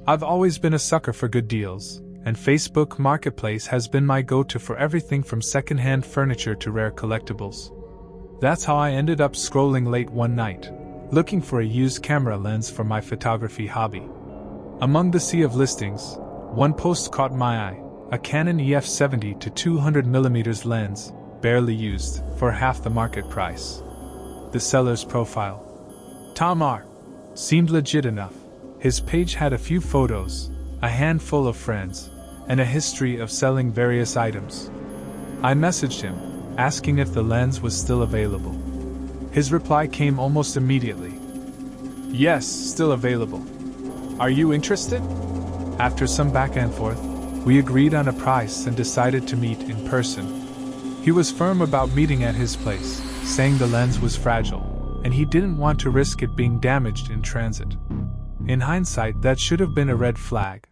I've always been a sucker for good deals, and Facebook Marketplace has been my go-to for everything from second-hand furniture to rare collectibles. That's how I ended up scrolling late one night, looking for a used camera lens for my photography hobby. Among the sea of listings, one post caught my eye, a Canon EF70 to 200mm lens, barely used, for half the market price. The seller's profile, Tom R., seemed legit enough. His page had a few photos, a handful of friends, and a history of selling various items. I messaged him, asking if the lens was still available. His reply came almost immediately. Yes, still available. Are you interested? After some back and forth, we agreed on a price and decided to meet in person. He was firm about meeting at his place, saying the lens was fragile, and he didn't want to risk it being damaged in transit. In hindsight, that should have been a red flag.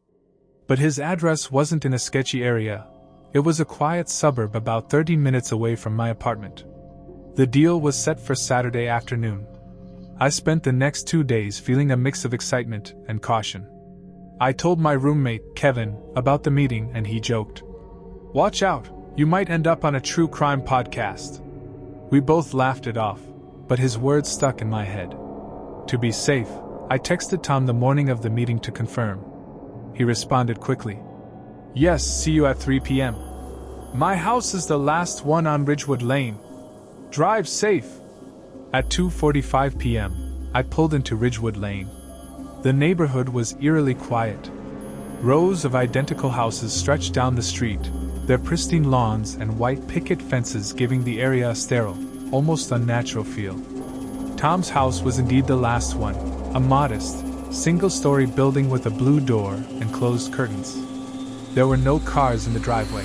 But his address wasn't in a sketchy area. It was a quiet suburb about 30 minutes away from my apartment. The deal was set for Saturday afternoon. I spent the next 2 days feeling a mix of excitement and caution. I told my roommate, Kevin, about the meeting and he joked, "Watch out, you might end up on a true crime podcast." We both laughed it off, but his words stuck in my head. To be safe, I texted Tom the morning of the meeting to confirm. He responded quickly. "Yes, see you at 3 p.m. My house is the last one on Ridgewood Lane. Drive safe." At 2:45 p.m., I pulled into Ridgewood Lane. The neighborhood was eerily quiet. Rows of identical houses stretched down the street, their pristine lawns and white picket fences giving the area a sterile, almost unnatural feel. Tom's house was indeed the last one, a modest, single-story building with a blue door and closed curtains. There were no cars in the driveway.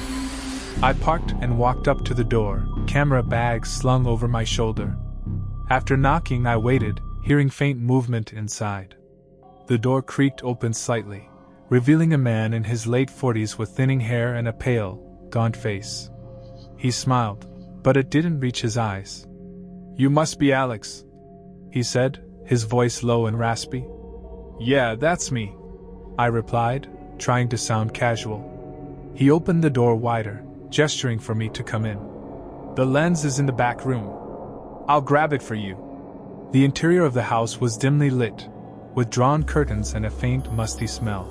I parked and walked up to the door, camera bag slung over my shoulder. After knocking, I waited, hearing faint movement inside. The door creaked open slightly, revealing a man in his late 40s with thinning hair and a pale, gaunt face. He smiled, but it didn't reach his eyes. "You must be Alex," he said, his voice low and raspy. "Yeah, that's me," I replied, trying to sound casual. He opened the door wider, gesturing for me to come in. "The lens is in the back room. I'll grab it for you." The interior of the house was dimly lit, with drawn curtains and a faint, musty smell.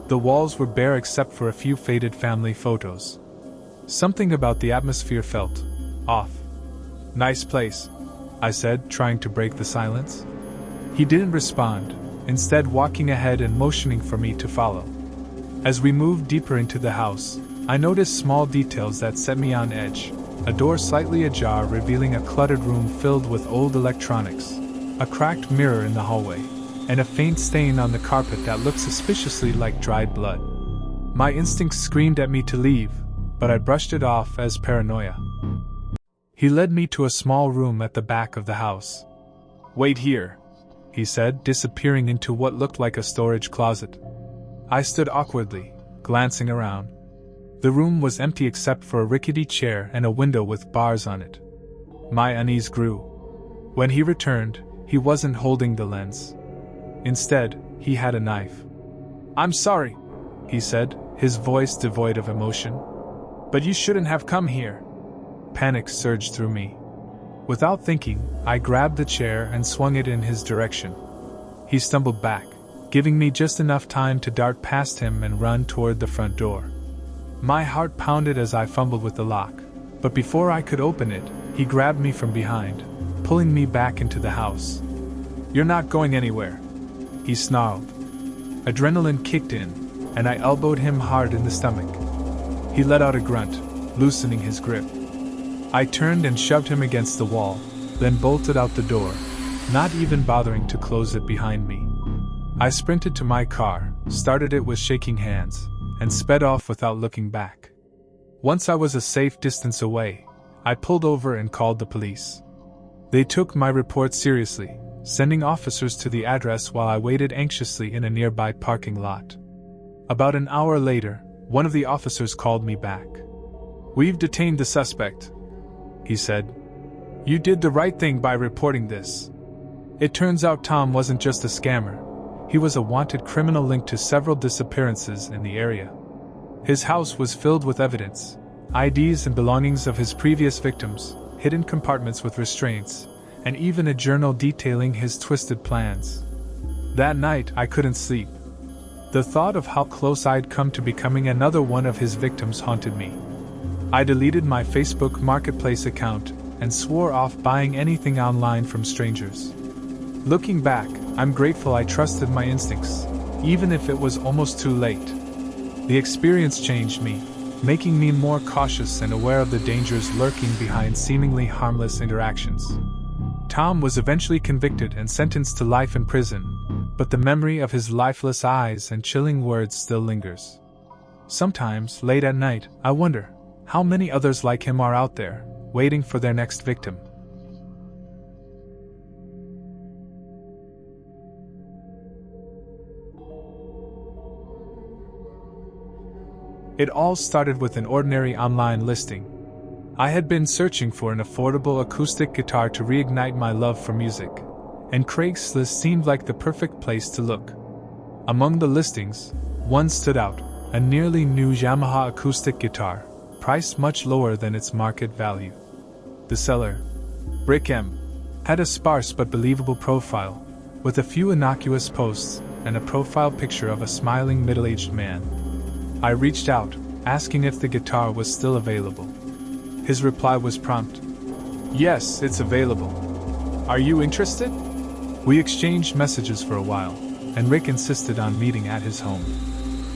The walls were bare except for a few faded family photos. Something about the atmosphere felt off. "Nice place," I said, trying to break the silence. He didn't respond, instead walking ahead and motioning for me to follow. As we moved deeper into the house, I noticed small details that set me on edge. A door slightly ajar revealing a cluttered room filled with old electronics, a cracked mirror in the hallway, and a faint stain on the carpet that looked suspiciously like dried blood. My instincts screamed at me to leave, but I brushed it off as paranoia. He led me to a small room at the back of the house. "Wait here," he said, disappearing into what looked like a storage closet. I stood awkwardly, glancing around. The room was empty except for a rickety chair and a window with bars on it. My unease grew. When he returned, he wasn't holding the lens. Instead, he had a knife. "I'm sorry," he said, his voice devoid of emotion. "But you shouldn't have come here." Panic surged through me. Without thinking, I grabbed the chair and swung it in his direction. He stumbled back, giving me just enough time to dart past him and run toward the front door. My heart pounded as I fumbled with the lock, but before I could open it, he grabbed me from behind, pulling me back into the house. "You're not going anywhere," he snarled. Adrenaline kicked in, and I elbowed him hard in the stomach. He let out a grunt, loosening his grip. I turned and shoved him against the wall, then bolted out the door, not even bothering to close it behind me. I sprinted to my car, started it with shaking hands, and sped off without looking back. Once I was a safe distance away, I pulled over and called the police. They took my report seriously, sending officers to the address while I waited anxiously in a nearby parking lot. About an hour later, one of the officers called me back. "We've detained the suspect," he said. "You did the right thing by reporting this. It turns out Tom wasn't just a scammer. He was a wanted criminal linked to several disappearances in the area. His house was filled with evidence, IDs and belongings of his previous victims, hidden compartments with restraints, and even a journal detailing his twisted plans. That night, I couldn't sleep. The thought of how close I'd come to becoming another one of his victims haunted me. I deleted my Facebook Marketplace account and swore off buying anything online from strangers. Looking back, I'm grateful I trusted my instincts, even if it was almost too late. The experience changed me, making me more cautious and aware of the dangers lurking behind seemingly harmless interactions. Tom was eventually convicted and sentenced to life in prison, but the memory of his lifeless eyes and chilling words still lingers. Sometimes, late at night, I wonder how many others like him are out there, waiting for their next victim. It all started with an ordinary online listing. I had been searching for an affordable acoustic guitar to reignite my love for music, and Craigslist seemed like the perfect place to look. Among the listings, one stood out, a nearly new Yamaha acoustic guitar, priced much lower than its market value. The seller, Rick M., had a sparse but believable profile, with a few innocuous posts and a profile picture of a smiling middle-aged man. I reached out, asking if the guitar was still available. His reply was prompt. "Yes, it's available. Are you interested?" We exchanged messages for a while, and Rick insisted on meeting at his home.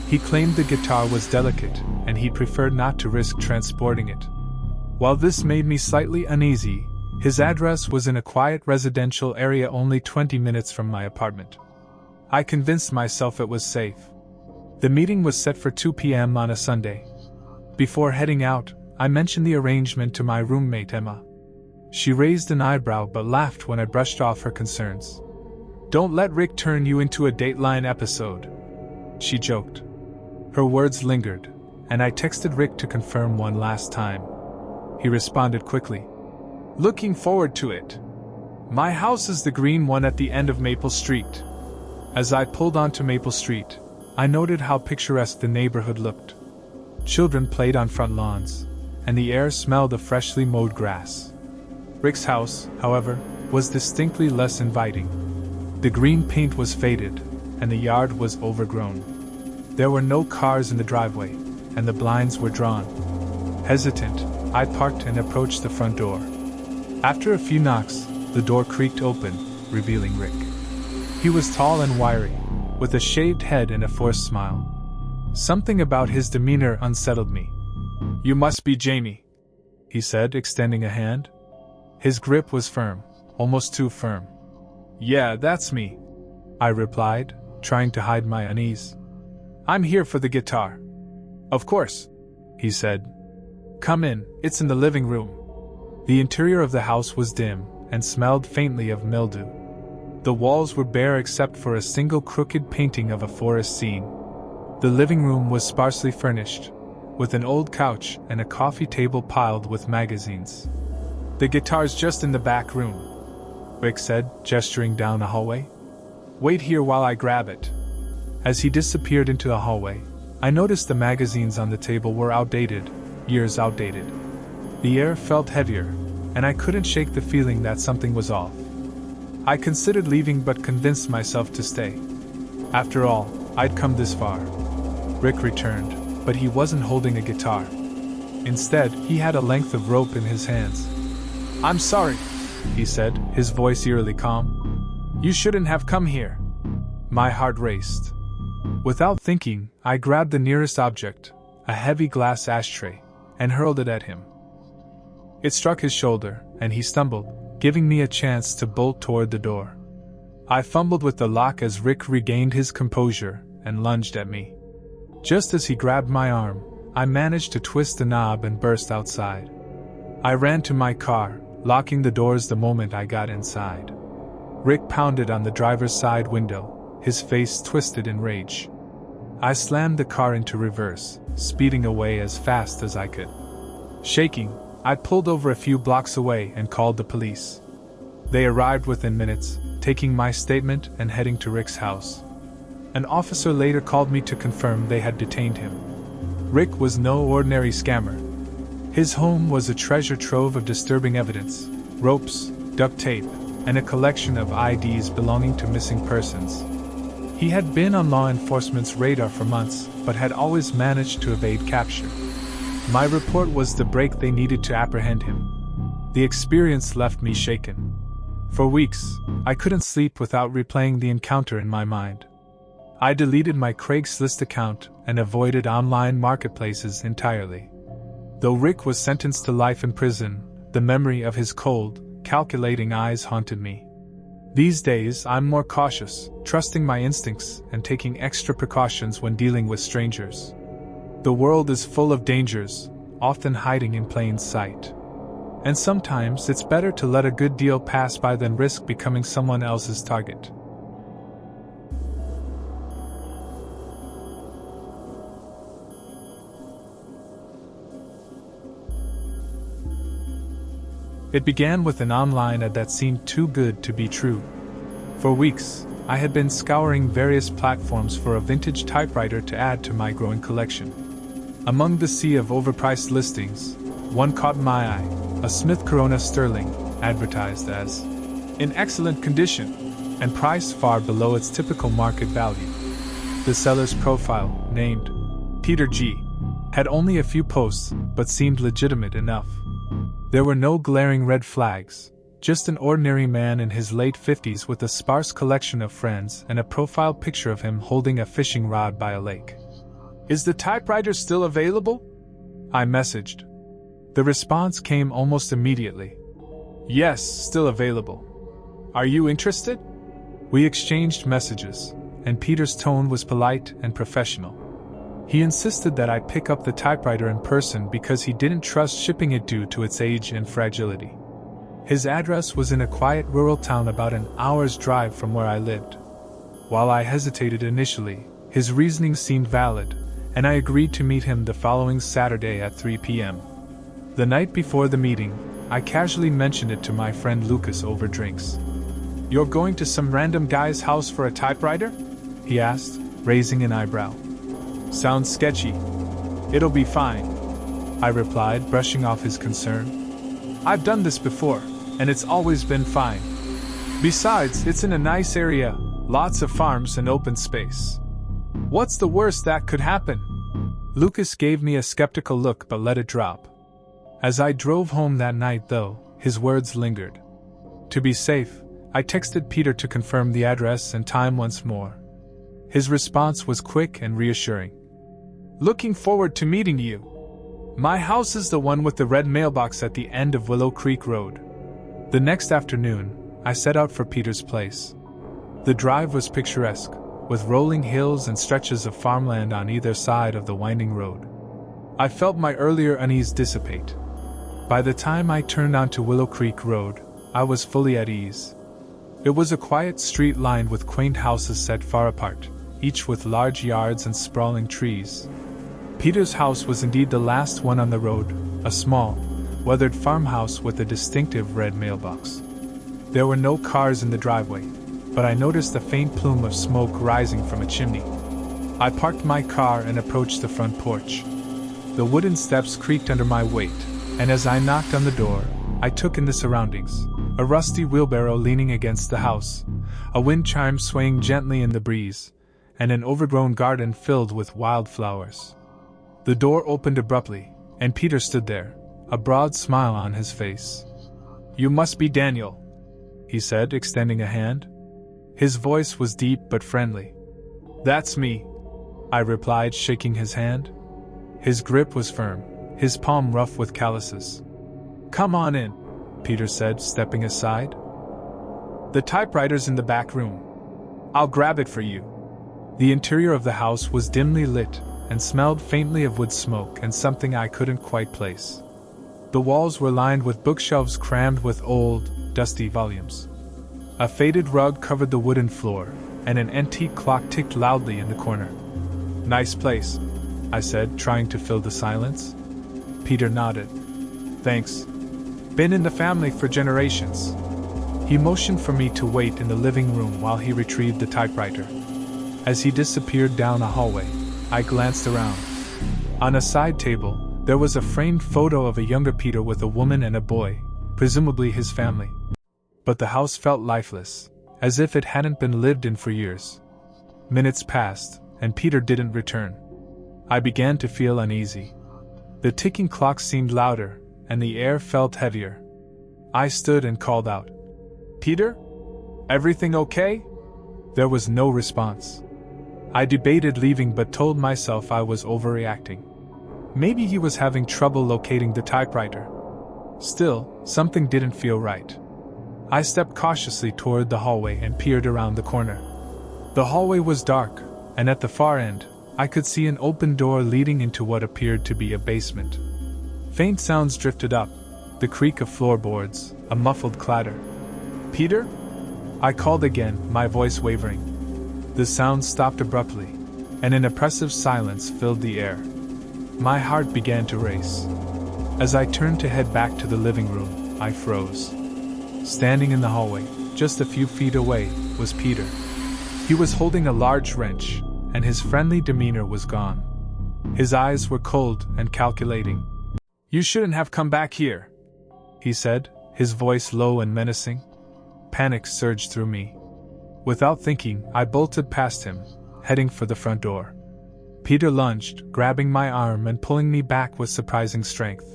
He claimed the guitar was delicate, and he preferred not to risk transporting it. While this made me slightly uneasy, his address was in a quiet residential area only 20 minutes from my apartment. I convinced myself it was safe. The meeting was set for 2 p.m. on a Sunday. Before heading out, I mentioned the arrangement to my roommate Emma. She raised an eyebrow but laughed when I brushed off her concerns. "Don't let Rick turn you into a Dateline episode," she joked. Her words lingered, and I texted Rick to confirm one last time. He responded quickly. "Looking forward to it. My house is the green one at the end of Maple Street." As I pulled onto Maple Street, I noted how picturesque the neighborhood looked. Children played on front lawns, and the air smelled of freshly mowed grass. Rick's house, however, was distinctly less inviting. The green paint was faded, and the yard was overgrown. There were no cars in the driveway, and the blinds were drawn. Hesitant, I parked and approached the front door. After a few knocks, the door creaked open, revealing Rick. He was tall and wiry, with a shaved head and a forced smile. Something about his demeanor unsettled me. "You must be Jamie," he said, extending a hand. His grip was firm, almost too firm. "Yeah, that's me," I replied, trying to hide my unease. "I'm here for the guitar." "Of course," he said. "Come in, it's in the living room." The interior of the house was dim and smelled faintly of mildew. The walls were bare except for a single crooked painting of a forest scene. The living room was sparsely furnished, with an old couch and a coffee table piled with magazines. "The guitar's just in the back room," Rick said, gesturing down the hallway. "Wait here while I grab it." As he disappeared into the hallway, I noticed the magazines on the table were outdated, years outdated. The air felt heavier, and I couldn't shake the feeling that something was off. I considered leaving but convinced myself to stay. After all, I'd come this far. Rick returned, but he wasn't holding a guitar. Instead, he had a length of rope in his hands. "I'm sorry," he said, his voice eerily calm. "You shouldn't have come here." My heart raced. Without thinking, I grabbed the nearest object, a heavy glass ashtray, and hurled it at him. It struck his shoulder, and he stumbled, giving me a chance to bolt toward the door. I fumbled with the lock as Rick regained his composure and lunged at me. Just as he grabbed my arm, I managed to twist the knob and burst outside. I ran to my car, locking the doors the moment I got inside. Rick pounded on the driver's side window, his face twisted in rage. I slammed the car into reverse, speeding away as fast as I could. Shaking, I pulled over a few blocks away and called the police. They arrived within minutes, taking my statement and heading to Rick's house. An officer later called me to confirm they had detained him. Rick was no ordinary scammer. His home was a treasure trove of disturbing evidence: ropes, duct tape, and a collection of IDs belonging to missing persons. He had been on law enforcement's radar for months, but had always managed to evade capture. My report was the break they needed to apprehend him. The experience left me shaken. For weeks, I couldn't sleep without replaying the encounter in my mind. I deleted my Craigslist account and avoided online marketplaces entirely. Though Rick was sentenced to life in prison, the memory of his cold, calculating eyes haunted me. These days, I'm more cautious, trusting my instincts and taking extra precautions when dealing with strangers. The world is full of dangers, often hiding in plain sight. And sometimes it's better to let a good deal pass by than risk becoming someone else's target. It began with an online ad that seemed too good to be true. For weeks, I had been scouring various platforms for a vintage typewriter to add to my growing collection. Among the sea of overpriced listings, one caught my eye, a Smith Corona Sterling, advertised as in excellent condition, and priced far below its typical market value. The seller's profile, named Peter G., had only a few posts, but seemed legitimate enough. There were no glaring red flags, just an ordinary man in his late 50s with a sparse collection of friends and a profile picture of him holding a fishing rod by a lake. "Is the typewriter still available?" I messaged. The response came almost immediately. "Yes, still available. Are you interested?" We exchanged messages, and Peter's tone was polite and professional. He insisted that I pick up the typewriter in person because he didn't trust shipping it due to its age and fragility. His address was in a quiet rural town about an hour's drive from where I lived. While I hesitated initially, his reasoning seemed valid, and I agreed to meet him the following Saturday at 3 p.m. The night before the meeting, I casually mentioned it to my friend Lucas over drinks. "You're going to some random guy's house for a typewriter?" he asked, raising an eyebrow. "Sounds sketchy." "It'll be fine," I replied, brushing off his concern. "I've done this before, and it's always been fine. Besides, it's in a nice area, lots of farms and open space. What's the worst that could happen?" Lucas gave me a skeptical look but let it drop. As I drove home that night, though, his words lingered. To be safe, I texted Peter to confirm the address and time once more. His response was quick and reassuring. "Looking forward to meeting you. My house is the one with the red mailbox at the end of Willow Creek Road." The next afternoon, I set out for Peter's place. The drive was picturesque, with rolling hills and stretches of farmland on either side of the winding road. I felt my earlier unease dissipate. By the time I turned onto Willow Creek Road, I was fully at ease. It was a quiet street lined with quaint houses set far apart, each with large yards and sprawling trees. Peter's house was indeed the last one on the road, a small, weathered farmhouse with a distinctive red mailbox. There were no cars in the driveway, but I noticed a faint plume of smoke rising from a chimney. I parked my car and approached the front porch. The wooden steps creaked under my weight, and as I knocked on the door, I took in the surroundings: a rusty wheelbarrow leaning against the house, a wind chime swaying gently in the breeze, and an overgrown garden filled with wildflowers. The door opened abruptly, and Peter stood there, a broad smile on his face. "You must be Daniel," he said, extending a hand. His voice was deep but friendly. "That's me," I replied, shaking his hand. His grip was firm, his palm rough with calluses. "Come on in," Peter said, stepping aside. "The typewriter's in the back room. I'll grab it for you." The interior of the house was dimly lit, and smelled faintly of wood smoke and something I couldn't quite place. The walls were lined with bookshelves crammed with old, dusty volumes. A faded rug covered the wooden floor, and an antique clock ticked loudly in the corner. "Nice place," I said, trying to fill the silence. Peter nodded. "Thanks. Been in the family for generations." He motioned for me to wait in the living room while he retrieved the typewriter. As he disappeared down a hallway, I glanced around. On a side table, there was a framed photo of a younger Peter with a woman and a boy, presumably his family. But the house felt lifeless, as if it hadn't been lived in for years. Minutes passed, and Peter didn't return. I began to feel uneasy. The ticking clock seemed louder, and the air felt heavier. I stood and called out, "Peter? Everything okay?" There was no response. I debated leaving but told myself I was overreacting. Maybe he was having trouble locating the typewriter. Still, something didn't feel right. I stepped cautiously toward the hallway and peered around the corner. The hallway was dark, and at the far end, I could see an open door leading into what appeared to be a basement. Faint sounds drifted up, the creak of floorboards, a muffled clatter. "Peter?" I called again, my voice wavering. The sound stopped abruptly, and an oppressive silence filled the air. My heart began to race. As I turned to head back to the living room, I froze. Standing in the hallway, just a few feet away, was Peter. He was holding a large wrench, and his friendly demeanor was gone. His eyes were cold and calculating. "You shouldn't have come back here," he said, his voice low and menacing. Panic surged through me. Without thinking, I bolted past him, heading for the front door. Peter lunged, grabbing my arm and pulling me back with surprising strength.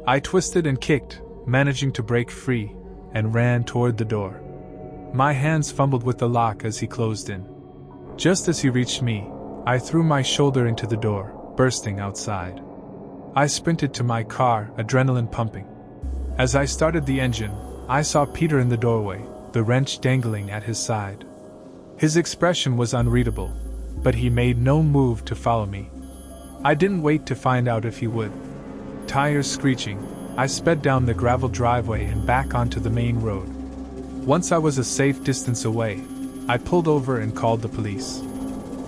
I twisted and kicked, managing to break free, and ran toward the door. My hands fumbled with the lock as he closed in. Just as he reached me, I threw my shoulder into the door, bursting outside. I sprinted to my car, adrenaline pumping. As I started the engine, I saw Peter in the doorway, the wrench dangling at his side. His expression was unreadable, but he made no move to follow me. I didn't wait to find out if he would. Tires screeching, I sped down the gravel driveway and back onto the main road. Once I was a safe distance away, I pulled over and called the police.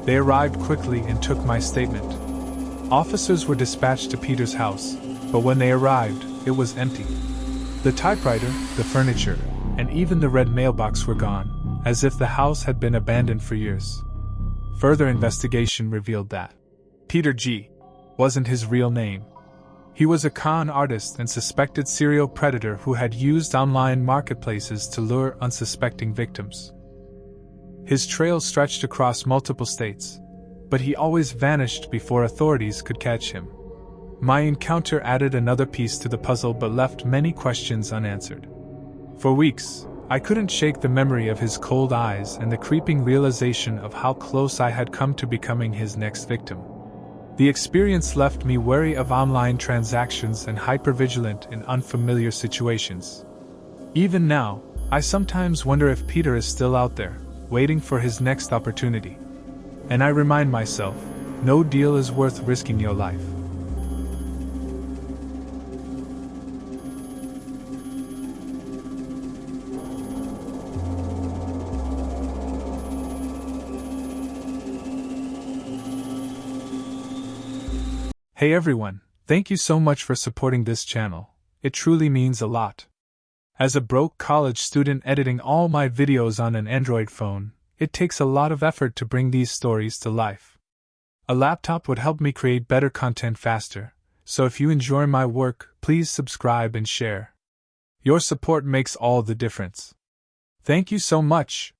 They arrived quickly and took my statement. Officers were dispatched to Peter's house, but when they arrived, it was empty. The typewriter, the furniture, and even the red mailbox were gone, as if the house had been abandoned for years. Further investigation revealed that Peter G. wasn't his real name. He was a con artist and suspected serial predator who had used online marketplaces to lure unsuspecting victims. His trail stretched across multiple states, but he always vanished before authorities could catch him. My encounter added another piece to the puzzle but left many questions unanswered. For weeks, I couldn't shake the memory of his cold eyes and the creeping realization of how close I had come to becoming his next victim. The experience left me wary of online transactions and hypervigilant in unfamiliar situations. Even now, I sometimes wonder if Peter is still out there, waiting for his next opportunity. And I remind myself, no deal is worth risking your life. Hey everyone, thank you so much for supporting this channel. It truly means a lot. As a broke college student editing all my videos on an Android phone, it takes a lot of effort to bring these stories to life. A laptop would help me create better content faster, so if you enjoy my work, please subscribe and share. Your support makes all the difference. Thank you so much.